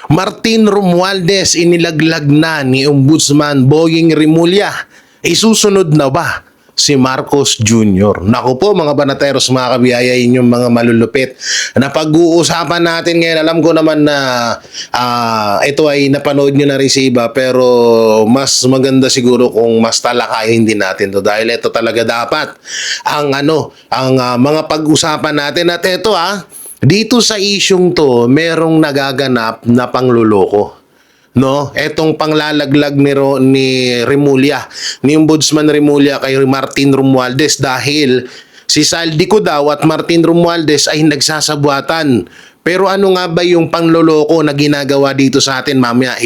Martin Romualdez inilaglag na ni Ombudsman Boying Rimulya. Isusunod na ba si Marcos Jr.? Naku po mga banateros, mga kabiyaya, yung mga malulupit na pag-uusapan natin ngayon. Alam ko naman na ito ay napanood nyo na rin si iba, pero mas maganda siguro kung mas talakayin din natin to, dahil ito talaga dapat ang mga pag-usapan natin. At ito dito sa isyung to, merong nagaganap na pangluloko. No, etong panglalaglag ni Rimulya, ni Ombudsman Rimulya kay Martin Romualdez, dahil si Saldico daw at Martin Romualdez ay nagsasabuatan. Pero ano nga ba yung pangloloko na ginagawa dito sa atin? Mamaya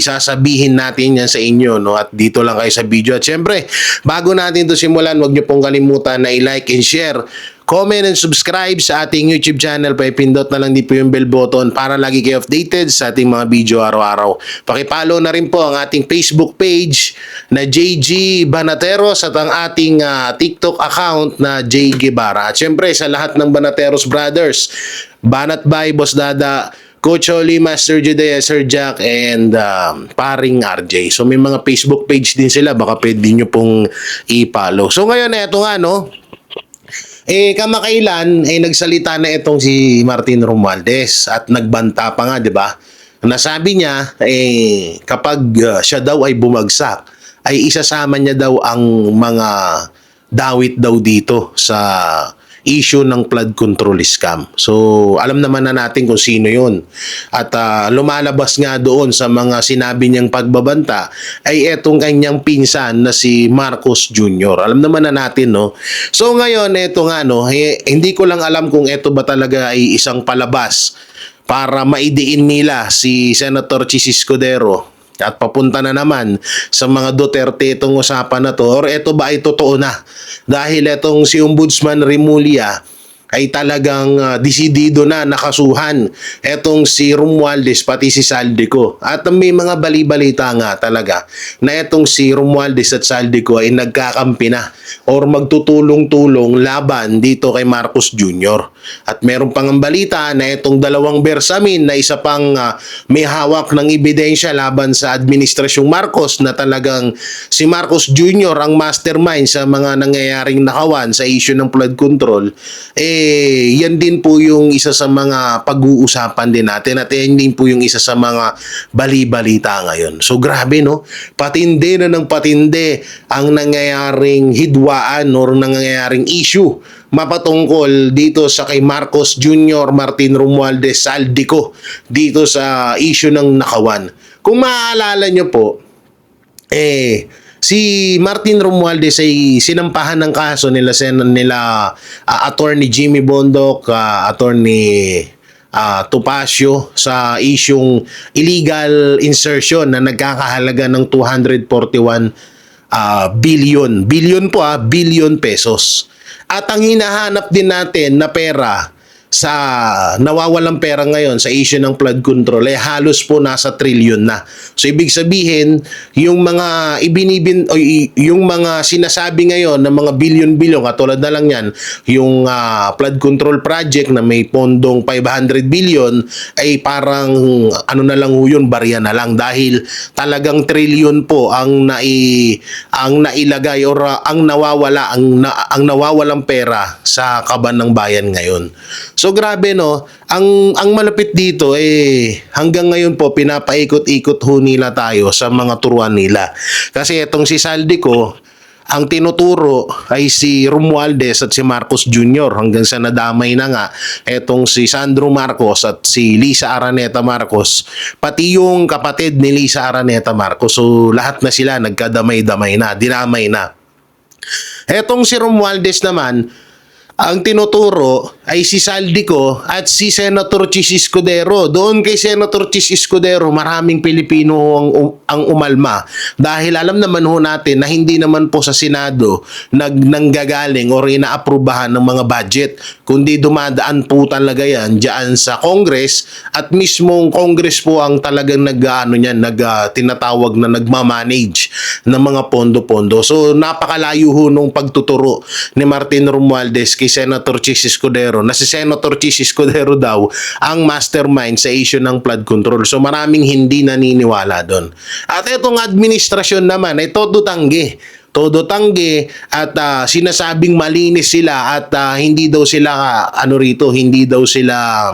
sasabihin natin yan sa inyo, no? At dito lang kayo sa video. At syempre, bago natin to simulan, huwag niyo pong kalimutan na i-like and share, comment and subscribe sa ating YouTube channel. Pindot na lang din po yung bell button para lagi kayo updated sa ating mga video araw-araw. Pakipollow na rin po ang ating Facebook page na JG Banateros at ang ating TikTok account na J Guevara. At syempre sa lahat ng Banateros Brothers, Banat by Boss Dada, Coach Oli, Master Judea, Sir Jack, and paring RJ. So may mga Facebook page din sila, baka pwede nyo pong i-follow. So ngayon, eto nga, no? Kamakailan nagsalita na itong si Martin Romualdez at nagbanta pa nga, 'di ba? Nasabi niya kapag siya daw ay bumagsak, ay isasama niya daw ang mga dawit daw dito sa issue ng flood control scam. So, alam naman na natin kung sino yun. At lumalabas nga doon sa mga sinabi niyang pagbabanta ay etong kanyang pinsan na si Marcos Jr. Alam naman na natin, no? So, ngayon, eto nga, no? Hindi ko lang alam kung eto ba talaga ay isang palabas para maidiin nila si Senator Chis Escudero at papunta na naman sa mga Duterte itong usapan na to, or ito ba ay totoo na? Dahil itong si Ombudsman Rimulya ay talagang desidido na nakasuhan etong si Romualdez pati si Saldico. At may mga bali-balita nga talaga na etong si Romualdez at Saldico ay nagkakampi na or magtutulong-tulong laban dito kay Marcos Jr. At meron pang balita na itong dalawang bersamin na isa pang may hawak ng ebidensya laban sa Administrasyong Marcos na talagang si Marcos Jr. ang mastermind sa mga nangyayaring nakawan sa issue ng flood control, yan din po yung isa sa mga pag-uusapan din natin at yan din po yung isa sa mga bali-balita ngayon. So grabe, no? Patindi na ng patindi ang nangyayaring hidwaan or nangyayaring issue mapatungkol dito sa kay Marcos Jr., Martin Romualdez, Saldico dito sa issue ng nakawan. Kung maaalala nyo po, si Martin Romualdez ay sinampahan ng kaso nila Attorney Jimmy Bondoc, Attorney Topacio sa isyung illegal insertion na nagkakahalaga ng 241 billion pesos. At ang hinahanap din natin na pera sa nawawalang pera ngayon sa issue ng flood control ay halos po nasa trilyon na. So ibig sabihin, yung mga yung mga sinasabi ngayon ng mga billion katulad na lang yan, yung flood control project na may pondong 500 billion ay parang ano na lang yun, barya na lang, dahil talagang trilyon po ang nailagay or ang nawawalang pera sa kaban ng bayan ngayon. So grabe, no, ang malapit dito hanggang ngayon po pinapaikot-ikot ho nila tayo sa mga turuan nila. Kasi itong si Saldico, ang tinuturo ay si Romualdez at si Marcos Jr. hanggang sa nadamay na nga etong si Sandro Marcos at si Lisa Araneta Marcos, pati yung kapatid ni Lisa Araneta Marcos. So lahat na sila nagkadamay-damay na, dinamay na. Etong si Romualdez naman, ang tinuturo ay si Saldico at si Senator Chis Escudero. Doon kay Senator Chis Escudero, maraming Pilipino ang umalma. Dahil alam naman ho natin na hindi naman po sa Senado nanggagaling o inaaprubahan ng mga budget, kundi dumadaan po talaga yan dyan sa Congress, at mismong Congress po ang talagang tinatawag na nagmamanage ng mga pondo-pondo. So napakalayo ho nung pagtuturo ni Martin Romualdez kay Senator Chis Escudero Escudero na si Senator Chis Escudero daw ang mastermind sa issue ng flood control. So maraming hindi naniniwala doon. At itong administrasyon naman ay todo tanggi at sinasabing malinis sila at hindi daw sila hindi daw sila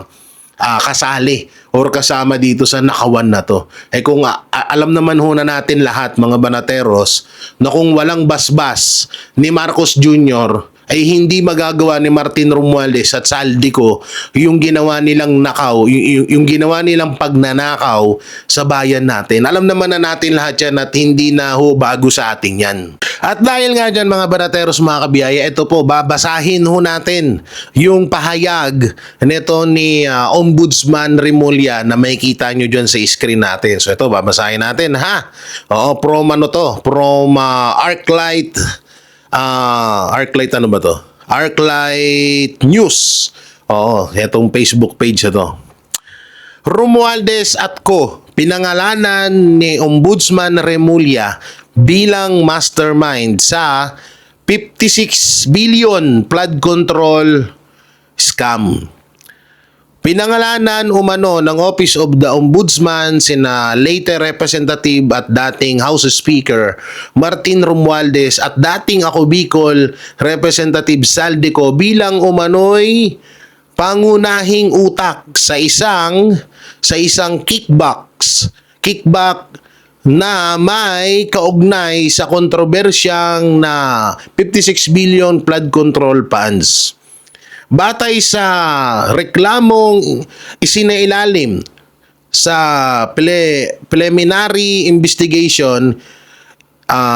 kasali or kasama dito sa nakawan na to. Kung alam naman ho na natin lahat mga banateros na kung walang basbas ni Marcos Jr. ay hindi magagawa ni Martin Romualdez at Saldico yung ginawa nilang yung ginawa nilang pagnanakaw sa bayan natin. Alam naman na natin lahat yan at hindi na ho bago sa ating yan. At dahil nga dyan mga banateros mga kabiyaya, ito po babasahin ho natin yung pahayag nito ni Ombudsman Remulla na makikita nyo dyan sa screen natin. So ito babasahin natin ha. Oo, from Arclight. Arclight ano ba to? Arclight News. Oo, itong Facebook page ito. Romualdez at Co. Pinangalanan ni Ombudsman Remulla bilang mastermind sa 56 billion flood control scam. Pinangalanan umano ng Office of the Ombudsman sina late Representative at dating House Speaker Martin Romualdez at dating Ako Bicol Representative Saldico bilang umano'y pangunahing utak sa isang kickback na may kaugnay sa kontrobersyang na 56 billion flood control funds. Batay sa reklamong isinailalim sa preliminary investigation,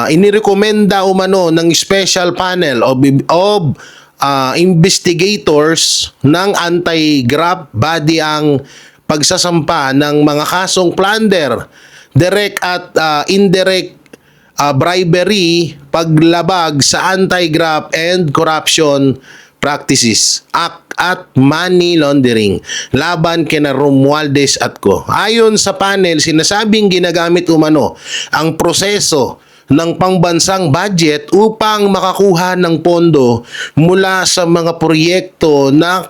inirekomenda umano ng special panel of investigators ng anti-graft body ang pagsasampa ng mga kasong plunder, direct at indirect bribery, paglabag sa anti-graft and corruption practices act at money laundering laban kina Romualdez at Co. Ayon sa panel, sinasabing ginagamit umano ang proseso ng pangbansang budget upang makakuha ng pondo mula sa mga proyekto na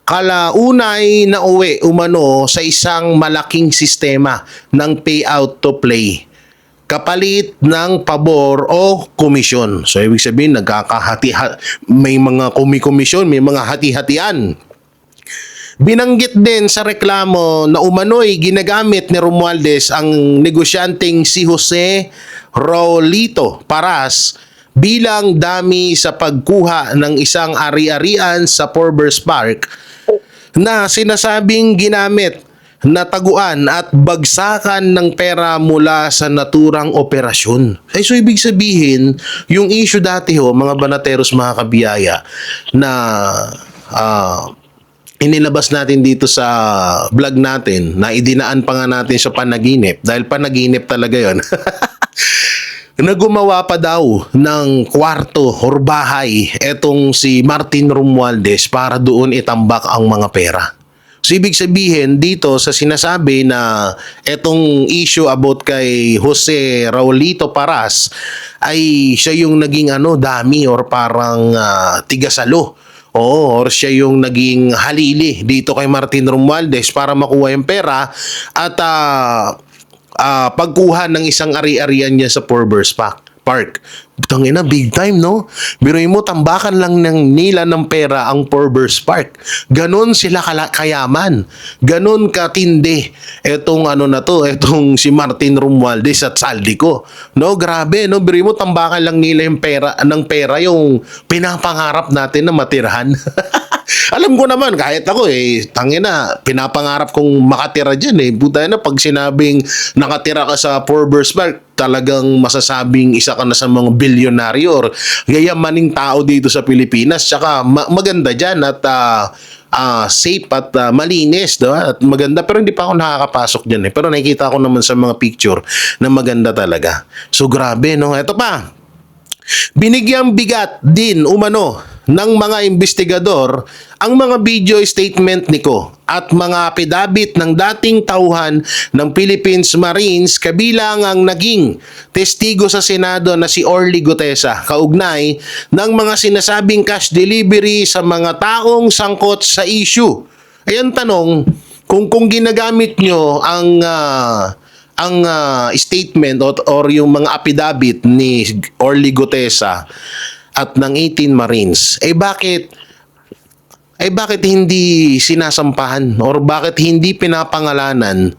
kalaunay na uwi umano sa isang malaking sistema ng payout to play kapalit ng pabor o komisyon. So, ibig sabihin, may mga komisyon, may mga hati-hatian. Binanggit din sa reklamo na umano'y ginagamit ni Romualdez ang negosyanteng si Jose Raulito Paras bilang dami sa pagkuha ng isang ari-arian sa Forbes Park na sinasabing ginamit na taguan at bagsakan ng pera mula sa naturang operasyon. Ay, so ibig sabihin, yung issue dati ho, mga banateros, mga kabiyaya, na inilabas natin dito sa vlog natin, na idinaan pa nga natin sa panaginip, dahil panaginip talaga yon. Na gumawa pa daw ng kwarto or bahay etong si Martin Romualdez para doon itambak ang mga pera. So, ibig sabihin dito sa sinasabi na etong issue about kay Jose Raulito Paras ay siya yung naging dami or parang tigasalo. Oo, or siya yung naging halili dito kay Martin Romualdez para makuha yung pera at pagkuha ng isang ari-arian niya sa Forbes Park. Tangina, big time, no? Biruin mo, tambakan lang nila ng pera ang Forbes Park. Ganon sila kayaman. Ganon katindi. Etong etong si Martin Romualdez at Saldico. No, grabe, no? Biruin mo, tambakan lang nila yung pera yung pinapangarap natin na matirahan. Alam ko naman, kahit ako tangina, pinapangarap kong makatira dyan Buta na, pag sinabing nakatira ka sa Forbes Park, talagang masasabing isa ka na sa mga bilyonaryo or yayamaning tao dito sa Pilipinas. Tsaka maganda dyan at safe at malinis, at maganda, pero hindi pa ako nakakapasok dyan pero nakikita ko naman sa mga picture na maganda talaga. So grabe, no? Ito pa, binigyang bigat din umano ng mga investigador ang mga video statement ni Ko at mga apidabit ng dating tauhan ng Philippines Marines kabilang ang naging testigo sa Senado na si Orly Gutesa kaugnay ng mga sinasabing cash delivery sa mga taong sangkot sa issue. Ayan tanong, kung ginagamit nyo ang statement or yung mga apidabit ni Orly Gutesa at ng 18 Marines, bakit hindi sinasampahan or bakit hindi pinapangalanan,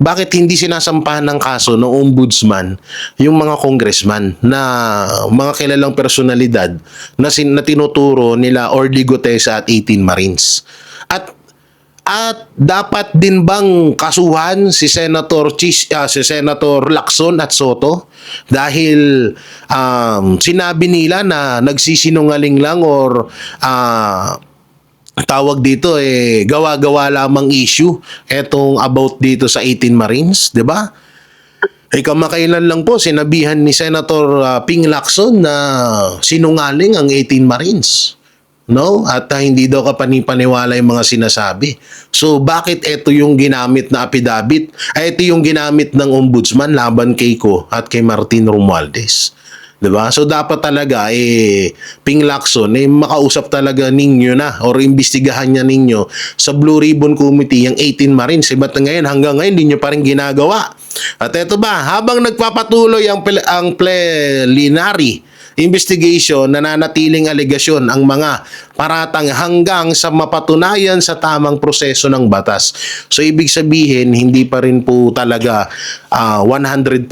bakit hindi sinasampahan ng kaso ng ombudsman yung mga congressman na mga kilalang personalidad na tinuturo nila Orly Gutesa at 18 Marines? At dapat din bang kasuhan si Senator Lacson at Soto dahil sinabi nila na nagsisinungaling lang or tawag dito gawa-gawa lamang issue etong about dito sa 18 Marines, 'di ba? Kamakailan lang po sinabihan ni Senator Ping Lacson na sinungaling ang 18 Marines. No? At hindi daw kapanipaniwala yung mga sinasabi. So, bakit ito yung ginamit na affidavit? Ito yung ginamit ng ombudsman laban kay Ko at kay Martin Romualdez. Diba? So, dapat talaga, Ping Lacson, makausap talaga ninyo na or imbestigahan niya ninyo sa Blue Ribbon Committee yung 18 Marines. Ba't ngayon, hanggang ngayon, hindi nyo pa rin ginagawa. At ito ba, habang nagpapatuloy ang preliminary investigation, nananatiling aligasyon ang mga paratang hanggang sa mapatunayan sa tamang proseso ng batas. So, ibig sabihin, hindi pa rin po talaga 100%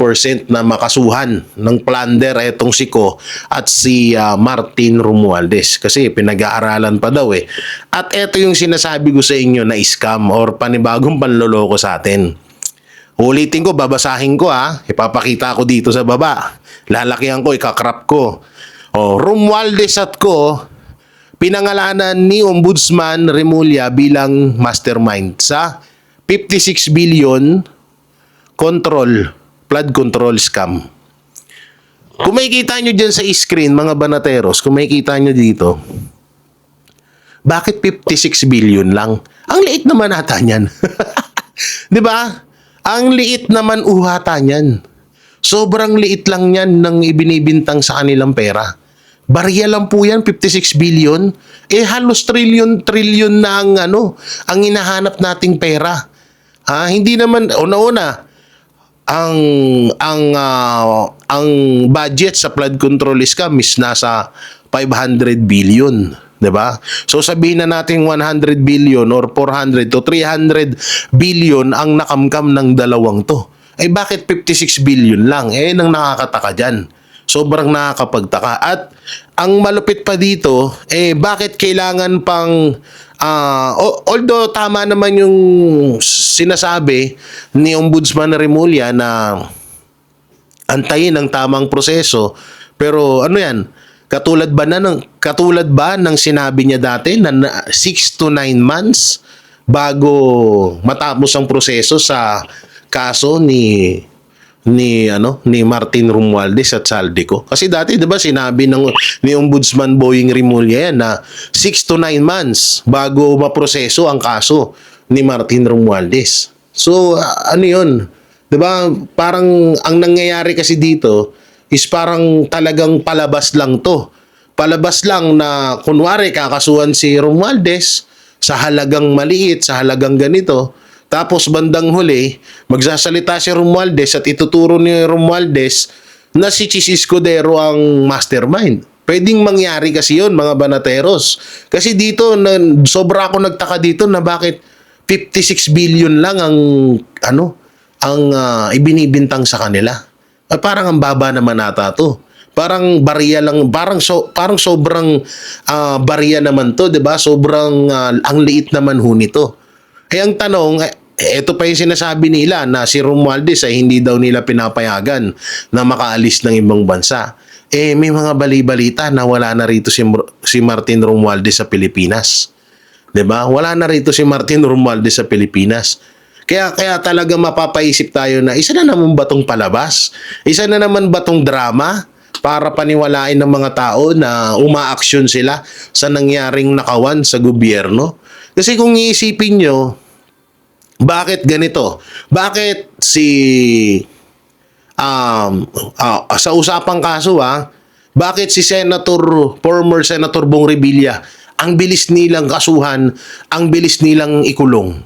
na makasuhan ng plunder etong si Ko at si Martin Romualdez. Kasi pinag-aaralan pa daw At ito yung sinasabi ko sa inyo na scam or panibagong panloloko sa atin. Ulitin ko, babasahin ko ipapakita ko dito sa baba. Lalakihan ko, ikakrap ko. Romualdez at Ko, pinangalanan ni Ombudsman Remulla bilang mastermind sa 56 billion flood control scam. Kung makikita nyo dyan sa screen, mga banateros, kung makikita nyo dito, bakit 56 billion lang? Ang liit naman ata niyan. Di ba? Ang liit naman uhata niyan. Sobrang liit lang yan ng ibinibintang sa kanilang pera. Barya lang po yan, 56 billion. Halos trillion na ang hinahanap nating pera. Hindi naman, una-una, ang budget sa flood control scam is nasa 500 billion. Diba? So sabihin na natin 100 billion or 400 to 300 billion ang nakamkam ng dalawang to. Bakit 56 billion lang? Nang nakakataka dyan. Sobrang nakakapagtaka. At ang malupit pa dito, bakit kailangan pang, although tama naman yung sinasabi ni Ombudsman Remulla na antayin ang tamang proseso, pero ano yan, katulad ba ng sinabi niya dati na 6 to 9 months bago matapos ang proseso sa kaso ni Martin Romualdez at Saldico. Kasi dati 'di ba sinabi ni Ombudsman Boying Remulla yan na 6 to 9 months bago maproseso ang kaso ni Martin Romualdez. So ano 'yun? 'Di ba? Parang ang nangyayari kasi dito is parang talagang palabas lang 'to. Palabas lang na kunwari kakasuhan si Romualdez sa halagang maliit, sa halagang ganito. Tapos bandang huli, magsasalita si Romualdez at ituturo ni Romualdez na si Chis Escudero ang mastermind. Pwedeng mangyari kasi yun, mga banateros. Kasi dito, sobra ako nagtaka dito na bakit 56 billion lang ang ibinibintang sa kanila. Parang ang baba naman ata to. Parang barya lang, parang sobrang barya naman to, 'di ba? Sobrang ang liit naman ho nito. Ang tanong, ito pa yung sinasabi nila na si Romualdez ay hindi daw nila pinapayagan na makaalis ng ibang bansa. May mga bali-balita na wala na rito si Martin Romualdez sa Pilipinas. 'Di ba? Wala na rito si Martin Romualdez sa Pilipinas. Kaya talaga mapapaisip tayo na isa na naman ba tong palabas? Isa na naman ba tong drama? para paniwalain ng mga tao na umaaksyon sila sa nangyaring nakawan sa gobyerno. Kasi kung iisipin nyo, bakit ganito? Bakit sa usapang kaso bakit si former Senator Bong Revilla, ang bilis nilang kasuhan, ang bilis nilang ikulong.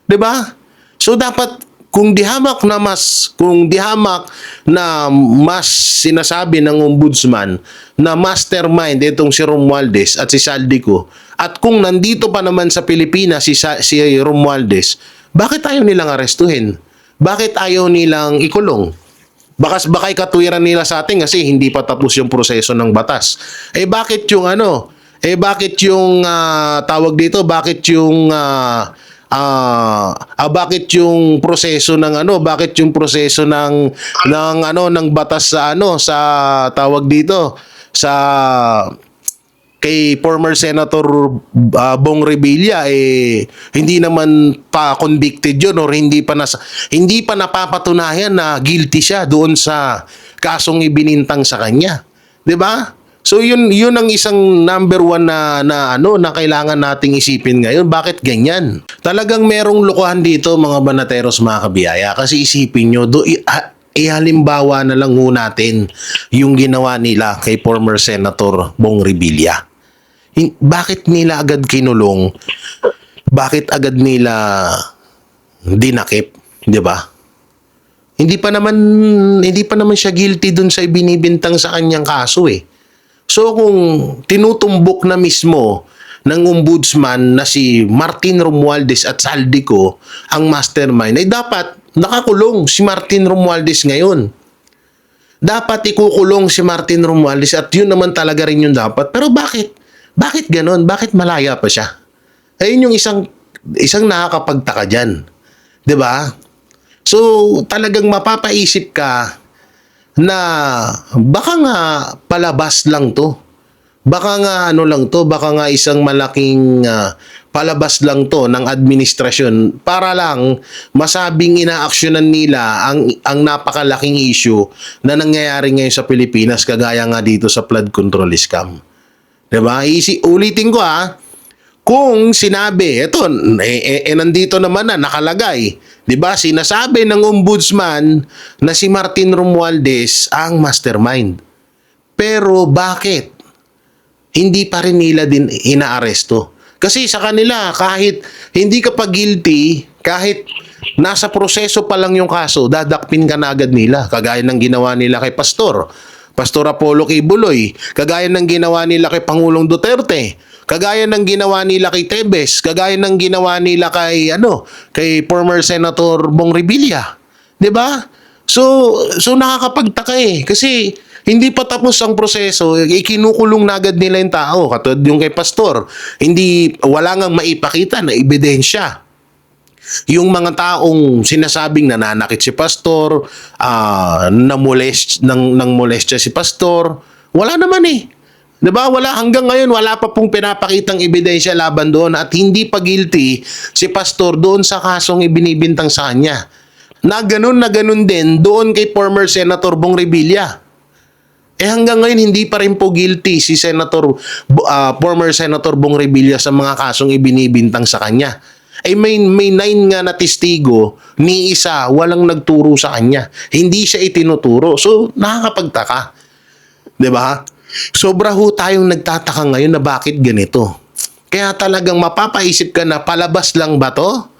'Di ba? So dapat kung dihamak na mas sinasabi ng ombudsman na mastermind itong si Romualdez at si Saldico, at kung nandito pa naman sa Pilipinas si Romualdez, bakit ayaw nilang arestuhin? Bakit ayaw nilang ikulong? Baka'y katwiran nila sa atin kasi hindi pa tapos yung proseso ng batas. Bakit yung bakit yung tawag dito, bakit yung proseso ng batas sa tawag dito sa kay former Senator Bong Revilla hindi naman pa convicted yun or hindi pa napapatunayan na guilty siya doon sa kasong ibinintang sa kanya, 'di ba? So yun ang isang number one na kailangan nating isipin ngayon. Bakit ganyan? Talagang merong lokohan dito mga banateros, mga kabiyaya, kasi isipin nyo halimbawa na lang natin yung ginawa nila kay former Senator Bong Revilla. Bakit nila agad kinulong? Bakit agad nila dinakip, 'di ba? Hindi pa naman siya guilty dun sa ibinibintang sa kanyang kaso So kung tinutumbok na mismo ng ombudsman na si Martin Romualdez at Saldico ang mastermind, dapat nakakulong si Martin Romualdez ngayon. Dapat ikukulong si Martin Romualdez at yun naman talaga rin yung dapat. Pero bakit ganon? Bakit malaya pa siya? Ayun yung isang nakakapagtaka dyan. 'Di ba? So, talagang mapapaisip ka na baka nga palabas lang to. Baka nga baka nga isang malaking palabas lang to ng administrasyon para lang masabing inaaksyonan nila ang napakalaking issue na nangyayari ngayon sa Pilipinas, kagaya nga dito sa flood control scam. 'Di ba? Ulitin ko kung sinabi, nandito naman na nakalagay, 'di ba? Sinasabi ng ombudsman na si Martin Romualdez ang mastermind. Pero bakit hindi pa rin nila din inaaresto? Kasi sa kanila, kahit hindi ka pa guilty, kahit nasa proseso pa lang yung kaso, dadakpin ka na agad nila. Kagaya ng ginawa nila kay Pastor Apollo Kibuloy, kagaya ng ginawa nila kay Pangulong Duterte, kagaya ng ginawa nila kay Tebes, kagaya ng ginawa nila kay former Senator Bong Revilla. 'Di ba? So nakakapagtaka kasi hindi pa tapos ang proseso, ikinukulong na agad nila yung tao. Katulad yung kay Pastor, wala ngang maipakita na ebidensya. Yung mga taong sinasabing nananakit si Pastor, nang molestya si Pastor, wala naman 'Di ba? Hanggang ngayon wala pa pong pinapakitang ebidensya laban doon at hindi pa guilty si Pastor doon sa kasong ibinibintang sa kanya. Na ganun din doon kay former Senator Bong Revilla. Hanggang ngayon hindi pa rin po guilty si former Senator Bong Revilla sa mga kasong ibinibintang sa kanya. May 9 nga na testigo, ni isa walang nagturo sa kanya. Hindi siya itinuturo. So nakakapagtaka. 'Di ba? Sobra tayong nagtataka ngayon na bakit ganito. Kaya talagang mapapaisip ka na palabas lang ba to?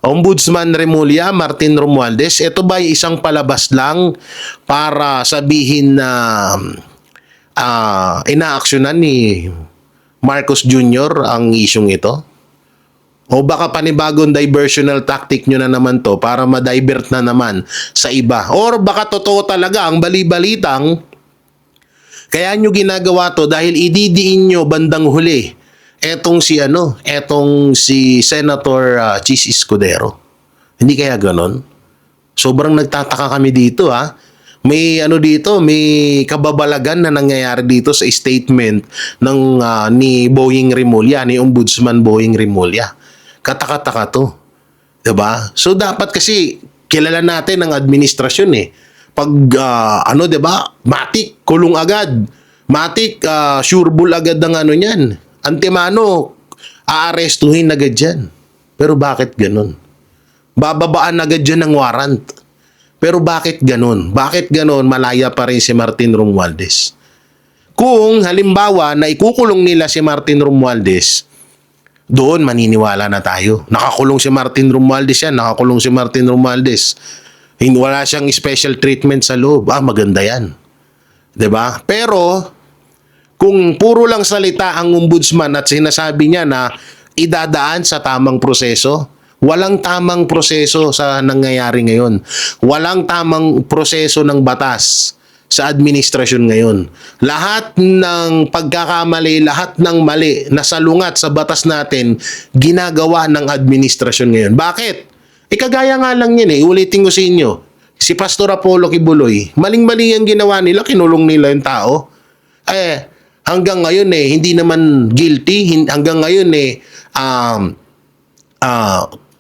Ombudsman Remulla, Martin Romualdez, ito ba isang palabas lang para sabihin na inaaksyonan ni Marcos Jr. ang isyong ito? O baka panibagong diversional tactic nyo na naman to para ma-divert na naman sa iba? Or baka totoo talaga ang bali-balitang kaya nyo ginagawa to dahil ididiin nyo bandang huli etong si Senator Chis Escudero. Hindi kaya ganon? Sobrang nagtataka kami dito May may kababalagan na nangyayari dito sa statement ng ni Boying Remulla, ni Ombudsman Boying Remulla. Kataka-taka to. 'Di ba? So dapat kasi kilala natin ang administrasyon Pag, ano, 'di ba? Matik, kulong agad. Matik, sure bull agad ang ano niyan. Antemano, aarestuhin agad yan. Pero bakit ganun? Bababaan agad yan ng warrant. Pero bakit ganun? Bakit ganun malaya pa rin si Martin Romualdez? Kung halimbawa na ikukulong nila si Martin Romualdez, doon maniniwala na tayo. Nakakulong si Martin Romualdez yan. Nakakulong si Martin Romualdez. Wala siyang special treatment sa loob. Maganda yan. 'Di ba? Pero kung puro lang salita ang ombudsman at sinasabi niya na idadaan sa tamang proseso, walang tamang proseso sa nangyayari ngayon. Walang tamang proseso ng batas sa administrasyon ngayon. Lahat ng pagkakamali, lahat ng mali na salungat sa batas natin, ginagawa ng administrasyon ngayon. Bakit? Kagaya nga lang yan ulitin ko sa inyo. Si Pastor Apollo Kibuloy, maling-mali ang ginawa nila, kinulong nila yung tao. Hanggang ngayon hindi naman guilty. Hanggang ngayon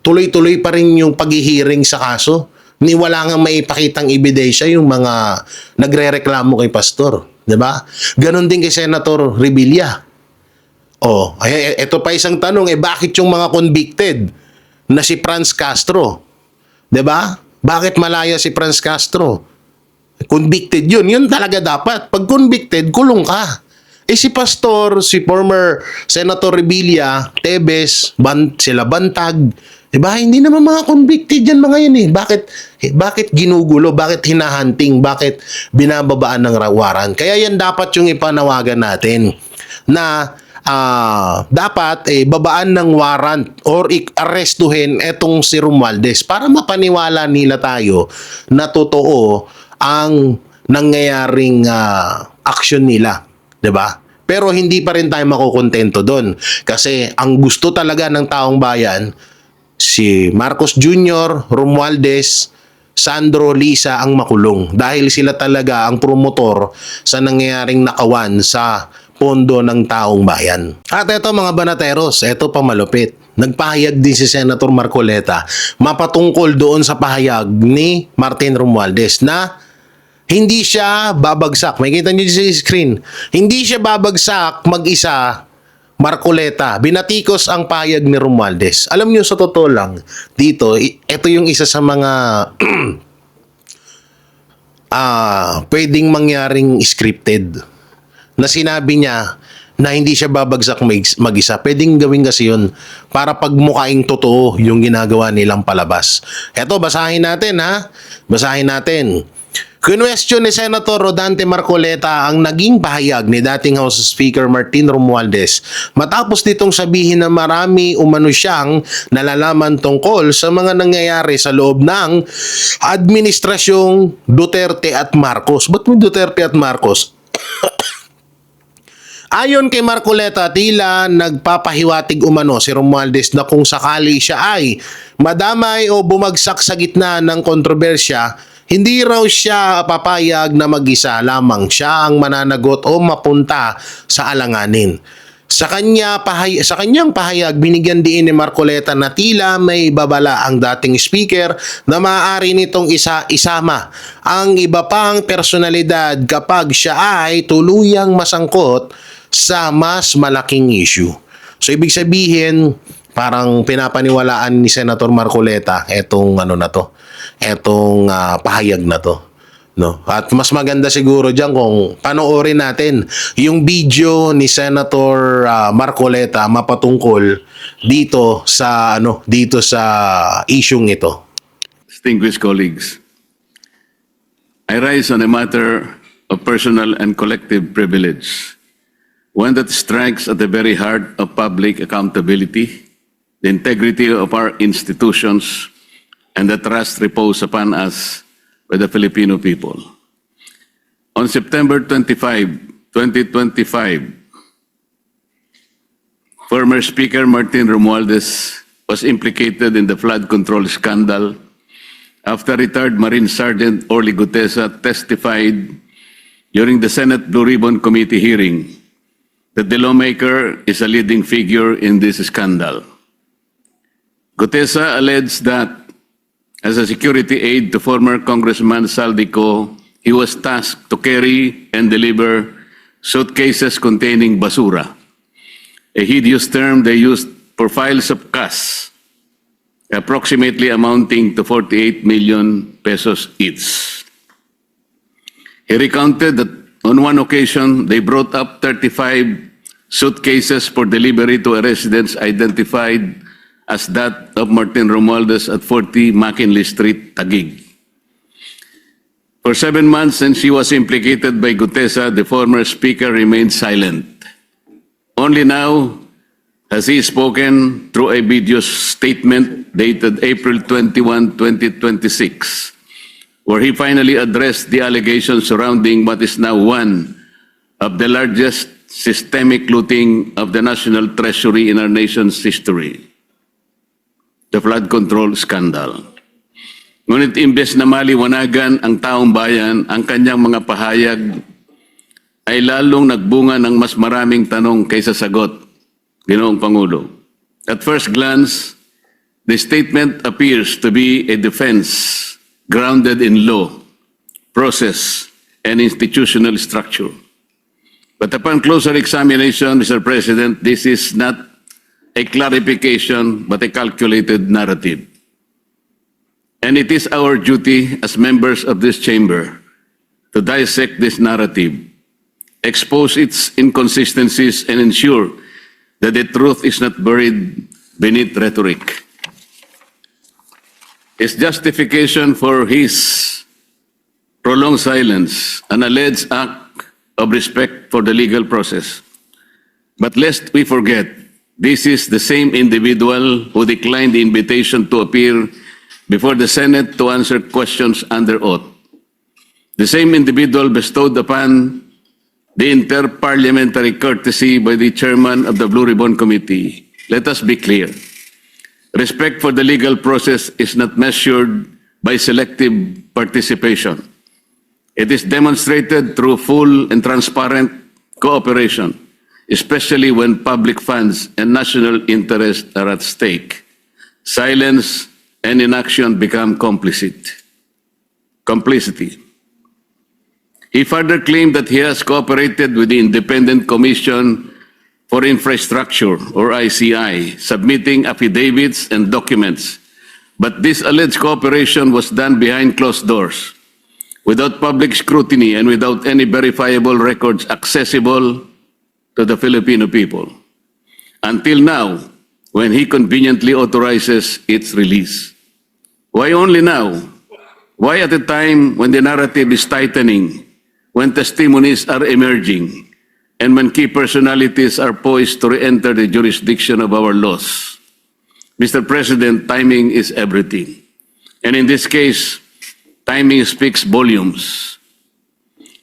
tuloy-tuloy pa rin yung paghihiring sa kaso. Ni wala nga maipakitang ebidensya yung mga nagrereklamo kay Pastor. 'Di ba? Ganon din kay Senator Revilla. Ito pa isang tanong, bakit yung mga convicted na si Franz Castro? 'Di ba? Bakit malaya si Franz Castro? Convicted yun. Yun talaga dapat. Pag convicted, kulong ka. Si Pastor, si former Senator Revilla, Tebes, sila Bantag, diba? Hindi naman mga convicted yan mga yun Bakit ginugulo? Bakit hinahunting? Bakit binababaan ng warrant? Kaya yan dapat yung ipanawagan natin na dapat babaan ng warrant or arestuhin etong si Romualdez para mapaniwala nila tayo na totoo ang nangyayaring action nila. 'Di ba? Pero hindi pa rin tayo makukontento doon kasi ang gusto talaga ng taong bayan si Marcos Jr., Romualdez, Sandro, Lisa ang makulong dahil sila talaga ang promotor sa nangyayaring nakawan sa pondo ng taong bayan. At eto mga banateros, eto pa malupit. Nagpahayag din si Senator Marcoleta mapatungkol doon sa pahayag ni Martin Romualdez na hindi siya babagsak. May kita niyo sa screen. Hindi siya babagsak mag-isa, Marcoleta. Binatikos ang pahayag ni Romualdez. Alam niyo sa totoo lang, dito, ito yung isa sa mga pwedeng mangyaring scripted. Na sinabi niya na hindi siya babagsak mag-isa. Pwedeng gawin kasi yun para pagmukaing totoo yung ginagawa nilang palabas. Eto, basahin natin ha. Basahin natin. Question ni Senator Rodante Marcoleta ang naging pahayag ni dating House Speaker Martin Romualdez matapos nitong sabihin na marami umano siyang nalalaman tungkol sa mga nangyayari sa loob ng administrasyong Duterte at Marcos. Ba't may Duterte at Marcos? Ayon kay Marcoleta, tila nagpapahiwatig umano si Romualdez na kung sakali siya ay madamay o bumagsak sa gitna ng kontrobersya, hindi raw siya papayag na mag-isa lamang siya ang mananagot o mapunta sa alanganin. Sa kanyang pahayag, binigyan din ni Marcoleta na tila may babala ang dating speaker na maaari nitong isama ang iba pang personalidad kapag siya ay tuluyang masangkot sa mas malaking issue. So ibig sabihin, parang pinapaniwalaan ni Senator Marcoleta etong pahayag na to. No? At mas maganda siguro diyan kung panoorin natin yung video ni Senator Marcoleta mapatungkol dito sa isyung ito. Distinguished colleagues, I rise on a matter of personal and collective privilege, one that strikes at the very heart of public accountability, the integrity of our institutions, and the trust reposed upon us by the Filipino people. On September 25, 2025, former Speaker Martin Romualdez was implicated in the flood control scandal after retired Marine Sergeant Orly Gutesa testified during the Senate Blue Ribbon Committee hearing that the lawmaker is a leading figure in this scandal. Gutesa alleged that As a security aide to former Congressman Saldico, he was tasked to carry and deliver suitcases containing basura, a hideous term they used for files of cash, approximately amounting to 48 million pesos each. He recounted that on one occasion, they brought up 35 suitcases for delivery to a residence identified as that of Martin Romualdez at 40 McKinley Street, Taguig. For 7 months since she was implicated by Gutesa, the former speaker remained silent. Only now has he spoken through a video statement dated April 21, 2026, where he finally addressed the allegations surrounding what is now one of the largest systemic looting of the national treasury in our nation's history, the flood control scandal. Ngunit imbes na maliwanagan ang taong bayan, ang kanyang mga pahayag ay lalong nagbunga ng mas maraming tanong kaysa sagot, Ginoong Pangulo. At first glance, the statement appears to be a defense grounded in law, process, and institutional structure. But upon closer examination, Mr. President, this is not a clarification but a calculated narrative. And it is our duty as members of this chamber to dissect this narrative, expose its inconsistencies, and ensure that the truth is not buried beneath rhetoric. His justification for his prolonged silence, an alleged act of respect for the legal process. But lest we forget, this is the same individual who declined the invitation to appear before the Senate to answer questions under oath. The same individual bestowed upon the interparliamentary courtesy by the chairman of the Blue Ribbon Committee. Let us be clear. Respect for the legal process is not measured by selective participation. It is demonstrated through full and transparent cooperation, especially when public funds and national interest are at stake. Silence and inaction become complicity. He further claimed that he has cooperated with the Independent Commission for Infrastructure, or ICI, submitting affidavits and documents. But this alleged cooperation was done behind closed doors, without public scrutiny and without any verifiable records accessible to the Filipino people. Until now, when he conveniently authorizes its release. Why only now? Why at a time when the narrative is tightening, when testimonies are emerging, and when key personalities are poised to re-enter the jurisdiction of our laws? Mr. President, timing is everything. And in this case, timing speaks volumes.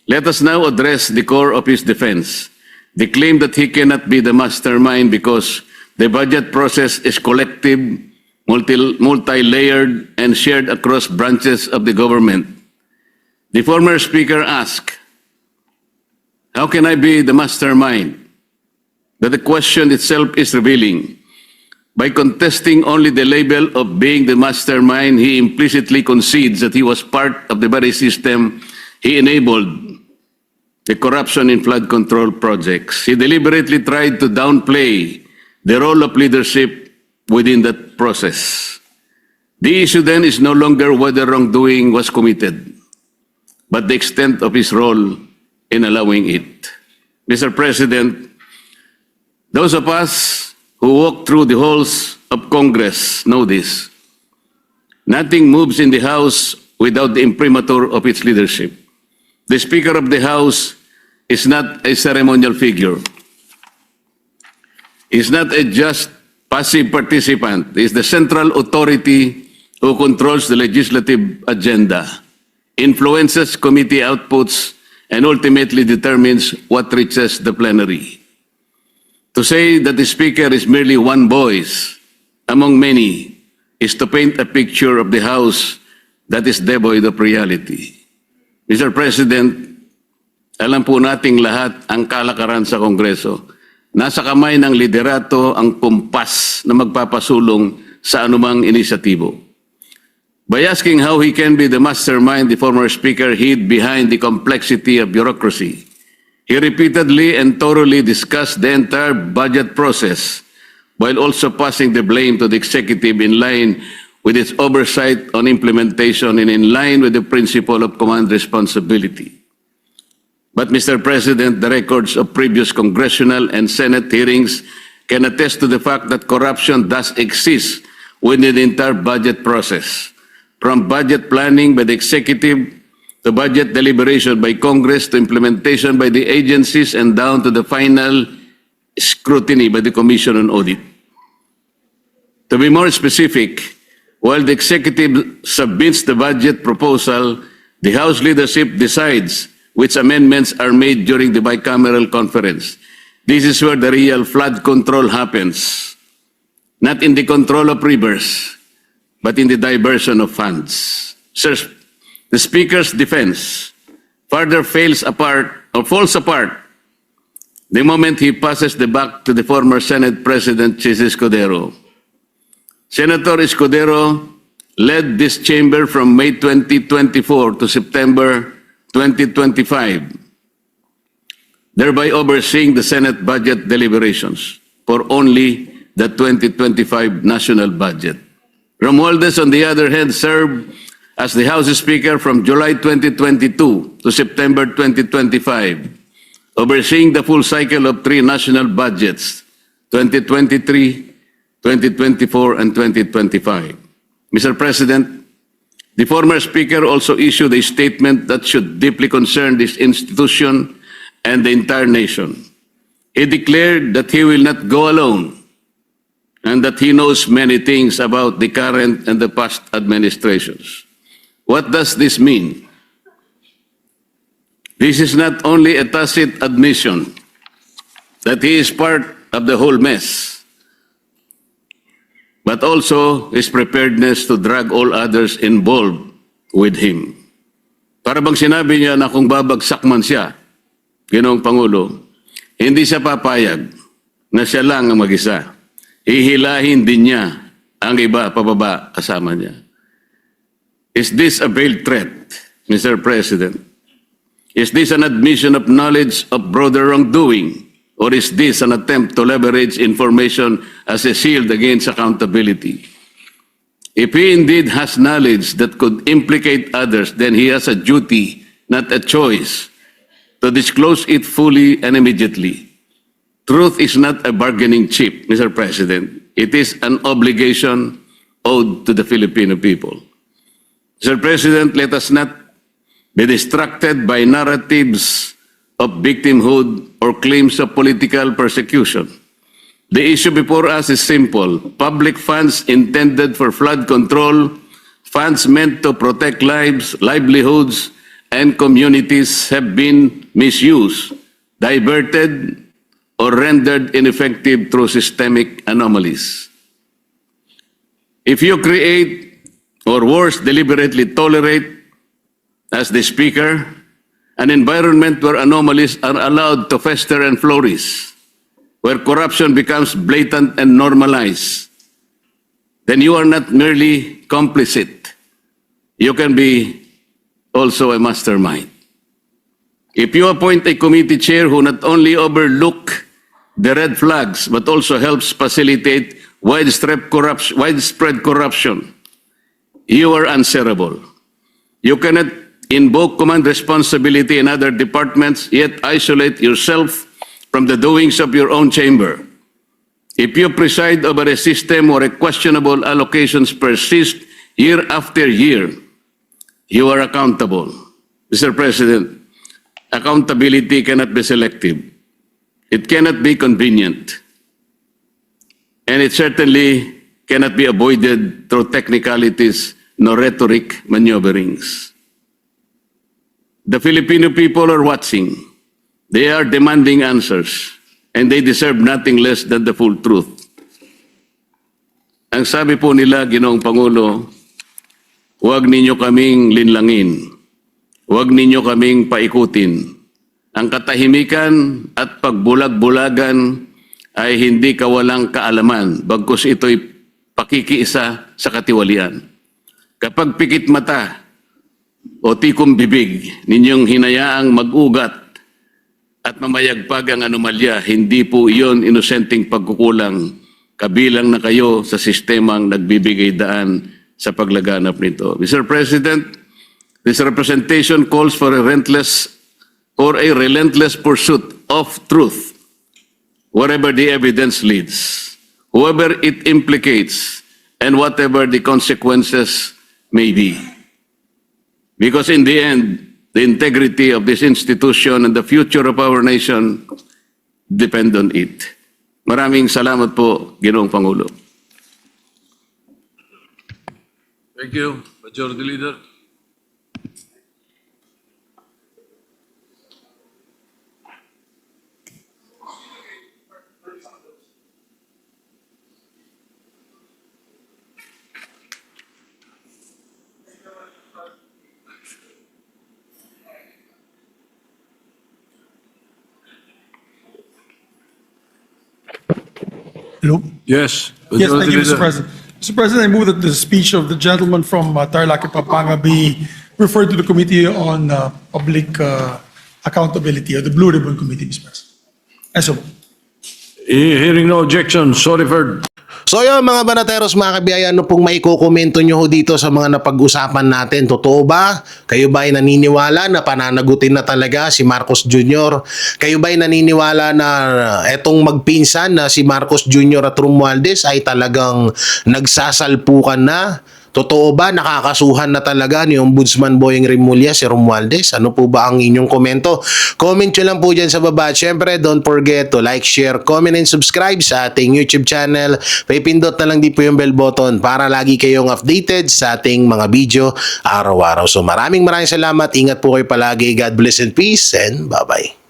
Let us now address the core of his defense, the claim that he cannot be the mastermind because the budget process is collective, multi-layered, and shared across branches of the government. The former speaker asked, "How can I be the mastermind?" That the question itself is revealing. By contesting only the label of being the mastermind, he implicitly concedes that he was part of the very system he enabled, the corruption in flood control projects. He deliberately tried to downplay the role of leadership within that process. The issue then is no longer whether wrongdoing was committed, but the extent of his role in allowing it. Mr. President, those of us who walk through the halls of Congress know this. Nothing moves in the House without the imprimatur of its leadership. The Speaker of the House is not a ceremonial figure. He is not a just passive participant. He is the central authority who controls the legislative agenda, influences committee outputs, and ultimately determines what reaches the plenary. To say that the Speaker is merely one voice among many is to paint a picture of the House that is devoid of reality. Mr. President, alam po nating lahat ang kalakaran sa Kongreso. Nasa kamay ng liderato ang kumpas na magpapasulong sa anumang inisyatibo. By asking how he can be the mastermind, the former speaker hid behind the complexity of bureaucracy. He repeatedly and thoroughly discussed the entire budget process while also passing the blame to the executive in line with its oversight on implementation and in line with the principle of command responsibility. But, Mr. President, the records of previous congressional and Senate hearings can attest to the fact that corruption does exist within the entire budget process, from budget planning by the executive to budget deliberation by Congress to implementation by the agencies and down to the final scrutiny by the Commission on Audit. To be more specific, while the executive submits the budget proposal, the House leadership decides which amendments are made during the bicameral conference. This is where the real flood control happens, not in the control of rivers, but in the diversion of funds. Sir, the Speaker's defense further falls apart the moment he passes the buck to the former Senate President, Chis Escudero. Senator Escudero led this chamber from May 2024 to September 2025, thereby overseeing the Senate budget deliberations for only the 2025 national budget. Romualdez, on the other hand, served as the House Speaker from July 2022 to September 2025, overseeing the full cycle of three national budgets, 2023, 2024, and 2025. Mr. President, the former Speaker also issued a statement that should deeply concern this institution and the entire nation. He declared that he will not go alone and that he knows many things about the current and the past administrations. What does this mean? This is not only a tacit admission that he is part of the whole mess, but also his preparedness to drag all others involved with him. Para bang sinabi niya na kung babagsak man siya, Ginoong Pangulo, hindi siya papayag na siya lang ang mag-isa. Hihilahin din niya ang iba pababa kasama niya. Is this a veiled threat, Mr. President? Is this an admission of knowledge of broader wrongdoing? Or is this an attempt to leverage information as a shield against accountability? If he indeed has knowledge that could implicate others, then he has a duty, not a choice, to disclose it fully and immediately. Truth is not a bargaining chip, Mr. President. It is an obligation owed to the Filipino people. Mr. President, let us not be distracted by narratives of victimhood or claims of political persecution. The issue before us is simple. Public funds intended for flood control, funds meant to protect lives, livelihoods, and communities have been misused, diverted, or rendered ineffective through systemic anomalies. If you create, or worse, deliberately tolerate, as the Speaker, an environment where anomalies are allowed to fester and flourish, where corruption becomes blatant and normalized, then you are not merely complicit. You can be also a mastermind. If you appoint a committee chair who not only overlook the red flags but also helps facilitate widespread corruption, you are answerable. You cannot invoke command responsibility in other departments, yet isolate yourself from the doings of your own chamber. If you preside over a system where questionable allocations persist year after year, you are accountable. Mr. President, accountability cannot be selective. It cannot be convenient. And it certainly cannot be avoided through technicalities nor rhetoric maneuverings. The Filipino people are watching. They are demanding answers, and they deserve nothing less than the full truth. Ang sabi po nila, Ginoong Pangulo, huwag ninyo kaming linlangin. Huwag ninyo kaming paikutin. Ang katahimikan at pagbulag-bulagan ay hindi kawalang kaalaman, bagkus ito'y pakikiisa sa katiwalian. kapag pikit mata o tikom bibig ninyong hinayaang mag-ugat at mamayagpag ang anomalya, hindi po iyon inosenteng pagkukulang, kabilang na kayo sa sistemang nagbibigay daan sa paglaganap nito. Mr. President, this representation calls for a relentless pursuit of truth, wherever the evidence leads, whoever it implicates, and whatever the consequences may be. Because in the end, the integrity of this institution and the future of our nation depend on it. Maraming salamat po, Ginoong Pangulo. Thank you, Majority Leader. Hello? Yes, Yes, thank Majority you, Mr. Leader. President. Mr. President, I move that the speech of the gentleman from Tarlac and Pampanga be referred to the Committee on Public Accountability, or the Blue Ribbon Committee, Mr. President. And so, Hearing no objection, so referred. So yun mga banateros, mga kabiyayan, ano pong may kukomento nyo ho dito sa mga napag-usapan natin? Totoo ba? Kayo ba ay naniniwala na pananagutin na talaga si Marcos Jr.? Kayo ba ay naniniwala na etong magpinsan na si Marcos Jr. at Romualdez ay talagang nagsasalpukan na? Totoo ba nakakasuhan na talaga ni Ombudsman Boyeng Rimulya si Romualdez? Ano po ba ang inyong komento? Comment nyo lang po dyan sa baba. At syempre, don't forget to like, share, comment, and subscribe sa ating YouTube channel. Pipindot na lang din po yung bell button para lagi kayong updated sa ating mga video araw-araw. So maraming salamat. Ingat po kayo palagi. God bless and peace, and bye-bye.